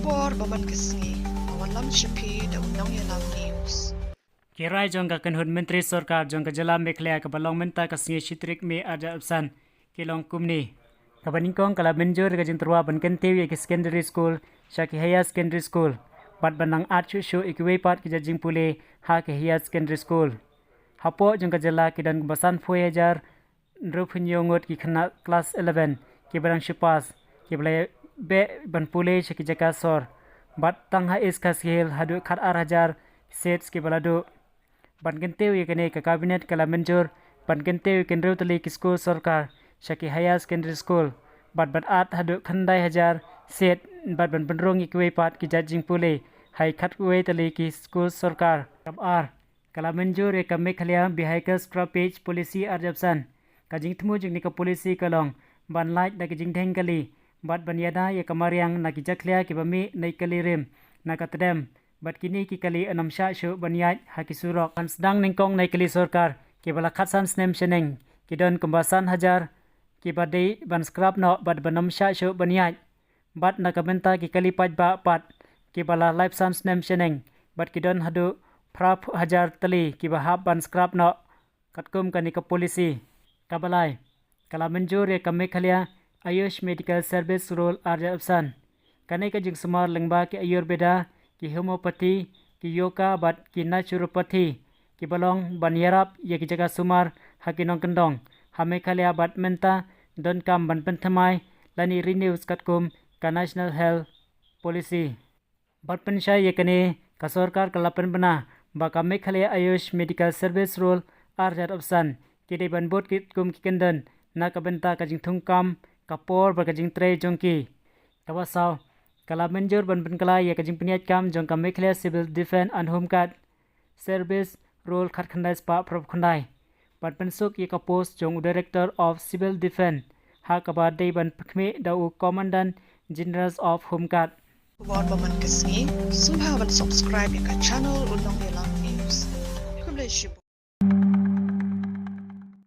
kapor baman kesngi awan lam shipi da undang yalam news. Kirai jong ka Kynhun Myntri Sarkar jong ka jala meklaya ka balong menta ka singi 1tarik.May.2025 kilong kumni. Kabaningkong kala menjur ka jing terwa ban kentewi ke secondary school syaki haya secondary school. Bat banang at shushu ikiwe pat ki jajing pule ha ke haya secondary school. Hapo jong ka jala ki dan basan 4000 rupin yongot ki khana class 11 ki barang shipas ki balai be ban pule syaki jaka sor. Bat tangha is kasil hadu khat 8000 sets ki baladu. Ban kentewi kene ka kabinet kala menjur ban kentewi kendro tali ki school sarkar syaki haya secondary school bat at hadu khandai hajar set bat ban benrong ikwe pat ki jajing pule hai khatwe tali ki school sarkar kabar kala menjur e kame khalia behavior scrappage policy arjabsan kajing thmu jing ni ka policy kalong ban like da ki jing dheng kali bat ban yada ye kamariang na ki jakhlia ki bami nei kali rem na ka tadem bat kini ki kali anam sha shu banyai hakisurok an sedang ningkong nei kali sarkar ki bala khatsan snem sheneng ki don kumbasan hajar ki badai ban scrap no bat banam sha shu banyai bat na kabenta ki kali paj ba pat ki bala life sans snem sheneng bat ki don hadu prap hajar tali ki bahab ban scrap no katkum kani ka policy kabalai kala menjur ye kame khalia ayush medical service role arja opsan kane ka jing sumar lengba ki ayurveda ki homeopathy ki yoga bat ki naturopathy ki balong banyarap ye ki jaga sumar hakinong kendong hame khalia bat menta don kam ban penthamai lani renews katkum ka national health policy bat pensai ye kane ka sarkar kala pen bana ba kame khalia ayush medical service role arjat opsan ki de ban bot ki kum ki kendan na ka benta ka jing thung kam kapor ba ka jing tre jongki kawasaw kala menjur ban kala ye ka jing pniat kam jong kam mekhle civil defense and home guard service role khat khandai spa prop khandai pat pensuk ye ka post jong director of civil defense ha ka ba dei ban phme da u commandant generals of home guard Wan baman kesngi subha ban subscribe ya ka channel undang yalam news. Kublai shibu.